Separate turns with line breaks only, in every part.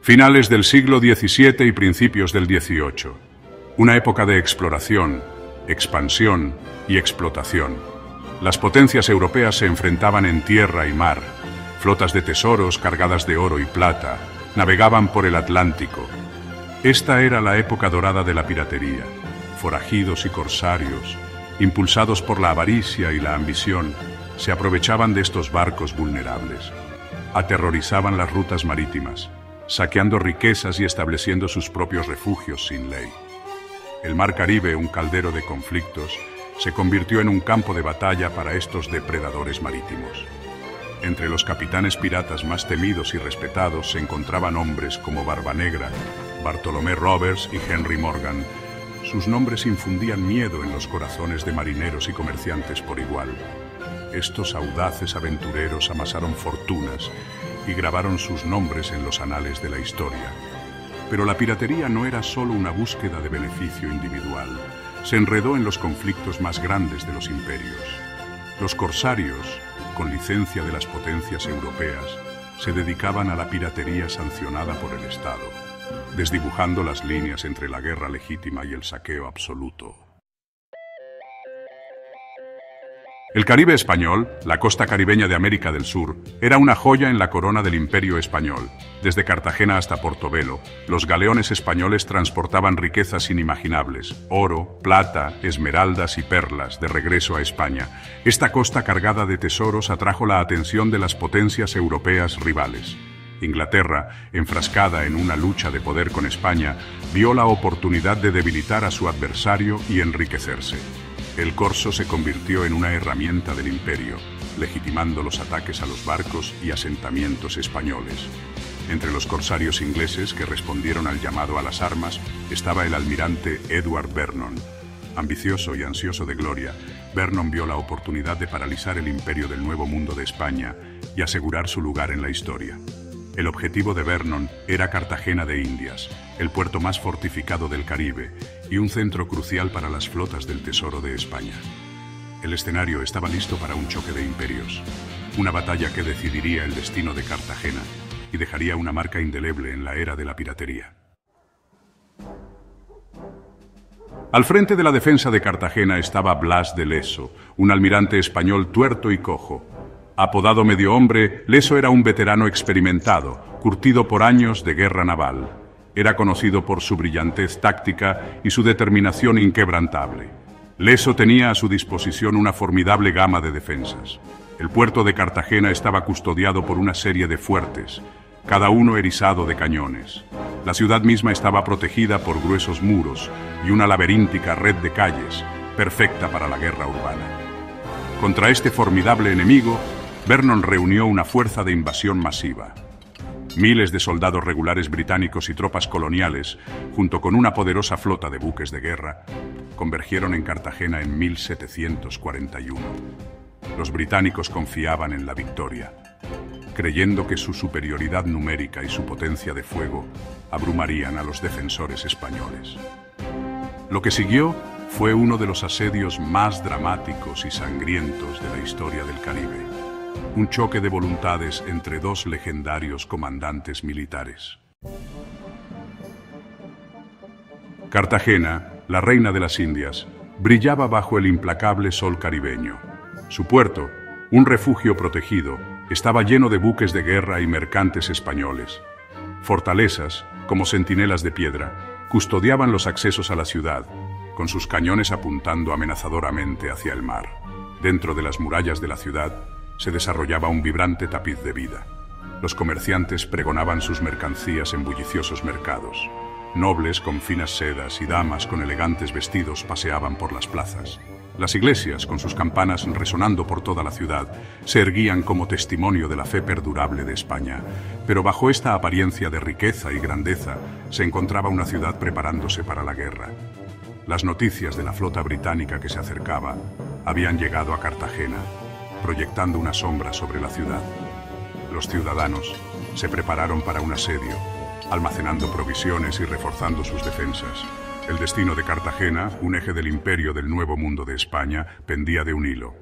Finales del siglo XVII y principios del XVIII. Una época de exploración, expansión y explotación. Las potencias europeas se enfrentaban en tierra y mar. Flotas de tesoros cargadas de oro y plata navegaban por el Atlántico. Esta era la época dorada de la piratería. Forajidos y corsarios, impulsados por la avaricia y la ambición, se aprovechaban de estos barcos vulnerables. Aterrorizaban las rutas marítimas, saqueando riquezas y estableciendo sus propios refugios sin ley. El Mar Caribe, un caldero de conflictos, se convirtió en un campo de batalla para estos depredadores marítimos. Entre los capitanes piratas más temidos y respetados se encontraban hombres como Barbanegra, Bartolomé Roberts y Henry Morgan. Sus nombres infundían miedo en los corazones de marineros y comerciantes por igual. Estos audaces aventureros amasaron fortunas y grabaron sus nombres en los anales de la historia. Pero la piratería no era solo una búsqueda de beneficio individual. Se enredó en los conflictos más grandes de los imperios. Los corsarios, con licencia de las potencias europeas, se dedicaban a la piratería sancionada por el Estado, desdibujando las líneas entre la guerra legítima y el saqueo absoluto. El Caribe español, la costa caribeña de América del Sur, era una joya en la corona del Imperio español. Desde Cartagena hasta Portobelo, los galeones españoles transportaban riquezas inimaginables: oro, plata, esmeraldas y perlas, de regreso a España. Esta costa cargada de tesoros atrajo la atención de las potencias europeas rivales. Inglaterra, enfrascada en una lucha de poder con España, vio la oportunidad de debilitar a su adversario y enriquecerse. El corso se convirtió en una herramienta del imperio, legitimando los ataques a los barcos y asentamientos españoles. Entre los corsarios ingleses que respondieron al llamado a las armas estaba el almirante Edward Vernon. Ambicioso y ansioso de gloria, Vernon vio la oportunidad de paralizar el imperio del Nuevo Mundo de España y asegurar su lugar en la historia. El objetivo de Vernon era Cartagena de Indias, el puerto más fortificado del Caribe y un centro crucial para las flotas del Tesoro de España. El escenario estaba listo para un choque de imperios, una batalla que decidiría el destino de Cartagena y dejaría una marca indeleble en la era de la piratería. Al frente de la defensa de Cartagena estaba Blas de Leso, un almirante español tuerto y cojo. Apodado Medio Hombre, Leso era un veterano experimentado, curtido por años de guerra naval. Era conocido por su brillantez táctica y su determinación inquebrantable. Leso tenía a su disposición una formidable gama de defensas. El puerto de Cartagena estaba custodiado por una serie de fuertes, cada uno erizado de cañones. La ciudad misma estaba protegida por gruesos muros y una laberíntica red de calles, perfecta para la guerra urbana. Contra este formidable enemigo, Vernon reunió una fuerza de invasión masiva. Miles de soldados regulares británicos y tropas coloniales, junto con una poderosa flota de buques de guerra, convergieron en Cartagena en 1741. Los británicos confiaban en la victoria, creyendo que su superioridad numérica y su potencia de fuego abrumarían a los defensores españoles. Lo que siguió fue uno de los asedios más dramáticos y sangrientos de la historia del Caribe. Un choque de voluntades entre dos legendarios comandantes militares. Cartagena, la reina de las Indias, brillaba bajo el implacable sol caribeño. Su puerto, un refugio protegido, estaba lleno de buques de guerra y mercantes españoles. Fortalezas, como centinelas de piedra, custodiaban los accesos a la ciudad, con sus cañones apuntando amenazadoramente hacia el mar. Dentro de las murallas de la ciudad se desarrollaba un vibrante tapiz de vida. Los comerciantes pregonaban sus mercancías en bulliciosos mercados. Nobles con finas sedas y damas con elegantes vestidos paseaban por las plazas. Las iglesias, con sus campanas resonando por toda la ciudad, se erguían como testimonio de la fe perdurable de España. Pero bajo esta apariencia de riqueza y grandeza se encontraba una ciudad preparándose para la guerra. Las noticias de la flota británica que se acercaba habían llegado a Cartagena, proyectando una sombra sobre la ciudad. Los ciudadanos se prepararon para un asedio, almacenando provisiones y reforzando sus defensas. El destino de Cartagena, un eje del imperio del Nuevo Mundo de España, pendía de un hilo.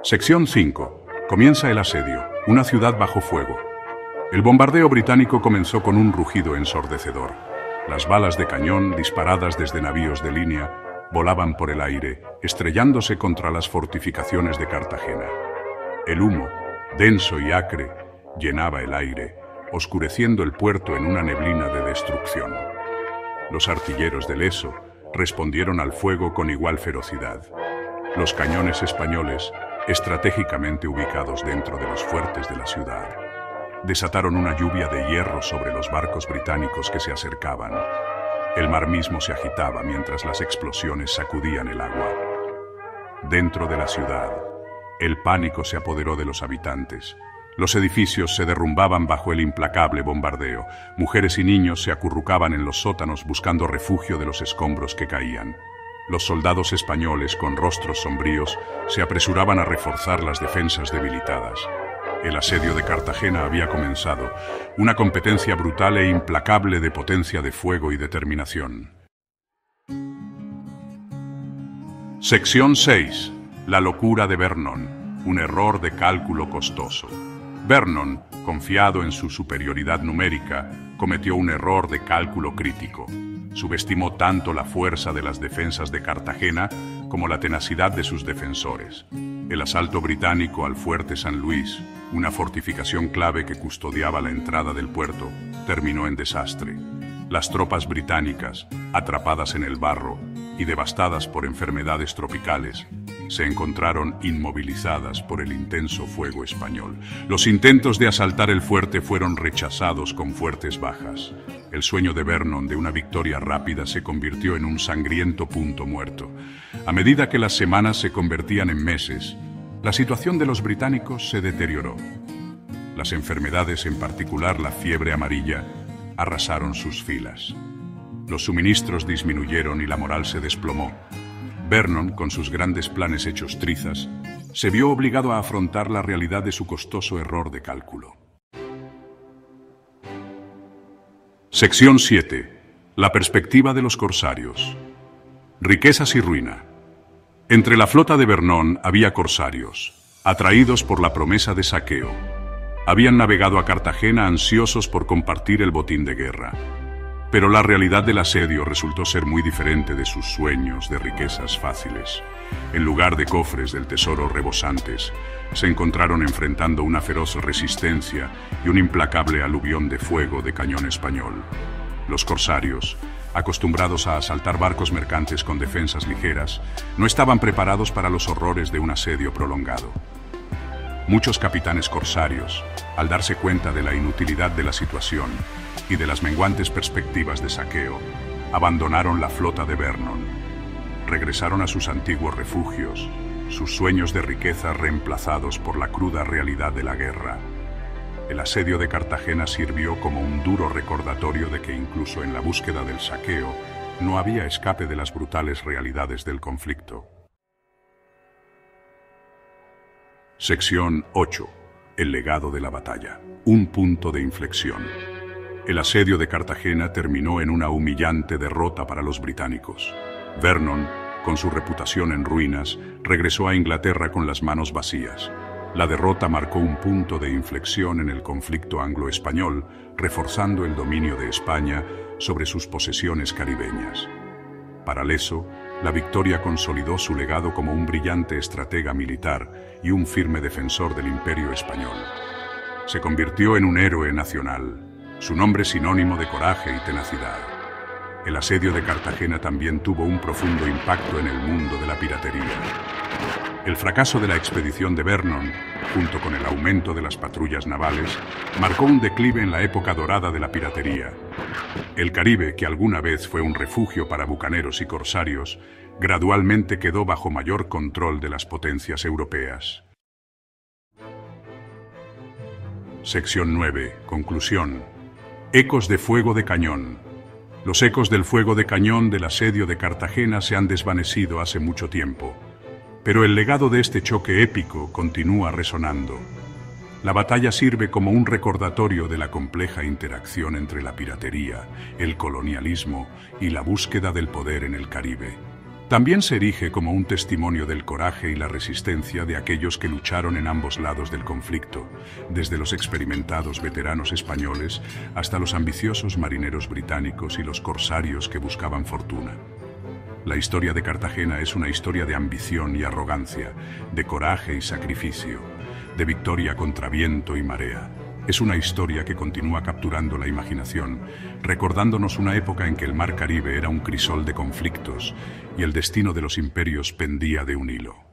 Sección 5. Comienza el asedio, una ciudad bajo fuego. El bombardeo británico comenzó con un rugido ensordecedor. Las balas de cañón, disparadas desde navíos de línea, volaban por el aire, estrellándose contra las fortificaciones de Cartagena. El humo, denso y acre, llenaba el aire, oscureciendo el puerto en una neblina de destrucción. Los artilleros de Leso respondieron al fuego con igual ferocidad. Los cañones españoles, estratégicamente ubicados dentro de los fuertes de la ciudad, desataron una lluvia de hierro sobre los barcos británicos que se acercaban. El mar mismo se agitaba mientras las explosiones sacudían el agua. Dentro de la ciudad, el pánico se apoderó de los habitantes. Los edificios se derrumbaban bajo el implacable bombardeo. Mujeres y niños se acurrucaban en los sótanos buscando refugio de los escombros que caían. Los soldados españoles, con rostros sombríos, se apresuraban a reforzar las defensas debilitadas. El asedio de Cartagena había comenzado, una competencia brutal e implacable de potencia de fuego y determinación. Sección 6. La locura de Vernon, un error de cálculo costoso. Vernon, confiado en su superioridad numérica, cometió un error de cálculo crítico. Subestimó tanto la fuerza de las defensas de Cartagena como la tenacidad de sus defensores. El asalto británico al fuerte San Luis, una fortificación clave que custodiaba la entrada del puerto, terminó en desastre. Las tropas británicas, atrapadas en el barro y devastadas por enfermedades tropicales, se encontraron inmovilizadas por el intenso fuego español. Los intentos de asaltar el fuerte fueron rechazados con fuertes bajas. El sueño de Vernon de una victoria rápida se convirtió en un sangriento punto muerto. A medida que las semanas se convertían en meses, la situación de los británicos se deterioró. Las enfermedades, en particular la fiebre amarilla, arrasaron sus filas. Los suministros disminuyeron y la moral se desplomó. Vernon, con sus grandes planes hechos trizas, se vio obligado a afrontar la realidad de su costoso error de cálculo. Sección 7. La perspectiva de los corsarios. Riquezas y ruina. Entre la flota de Vernon había corsarios, atraídos por la promesa de saqueo. Habían navegado a Cartagena ansiosos por compartir el botín de guerra. Pero la realidad del asedio resultó ser muy diferente de sus sueños de riquezas fáciles. En lugar de cofres del tesoro rebosantes, se encontraron enfrentando una feroz resistencia y un implacable aluvión de fuego de cañón español. Los corsarios, acostumbrados a asaltar barcos mercantes con defensas ligeras, no estaban preparados para los horrores de un asedio prolongado. Muchos capitanes corsarios, al darse cuenta de la inutilidad de la situación y de las menguantes perspectivas de saqueo, abandonaron la flota de Vernon. Regresaron a sus antiguos refugios, sus sueños de riqueza reemplazados por la cruda realidad de la guerra. El asedio de Cartagena sirvió como un duro recordatorio de que incluso en la búsqueda del saqueo no había escape de las brutales realidades del conflicto. Sección 8. El legado de la batalla. Un punto de inflexión. El asedio de Cartagena terminó en una humillante derrota para los británicos. Vernon, con su reputación en ruinas, regresó a Inglaterra con las manos vacías. La derrota marcó un punto de inflexión en el conflicto anglo-español, reforzando el dominio de España sobre sus posesiones caribeñas. Para Leso, la victoria consolidó su legado como un brillante estratega militar y un firme defensor del Imperio español. Se convirtió en un héroe nacional, su nombre sinónimo de coraje y tenacidad. El asedio de Cartagena también tuvo un profundo impacto en el mundo de la piratería. El fracaso de la expedición de Vernon, junto con el aumento de las patrullas navales, marcó un declive en la época dorada de la piratería. El Caribe, que alguna vez fue un refugio para bucaneros y corsarios, gradualmente quedó bajo mayor control de las potencias europeas. Sección 9. Conclusión. Ecos de fuego de cañón. Los ecos del fuego de cañón del asedio de Cartagena se han desvanecido hace mucho tiempo, pero el legado de este choque épico continúa resonando. La batalla sirve como un recordatorio de la compleja interacción entre la piratería, el colonialismo y la búsqueda del poder en el Caribe. También se erige como un testimonio del coraje y la resistencia de aquellos que lucharon en ambos lados del conflicto, desde los experimentados veteranos españoles hasta los ambiciosos marineros británicos y los corsarios que buscaban fortuna. La historia de Cartagena es una historia de ambición y arrogancia, de coraje y sacrificio, de victoria contra viento y marea. Es una historia que continúa capturando la imaginación, recordándonos una época en que el mar Caribe era un crisol de conflictos y el destino de los imperios pendía de un hilo.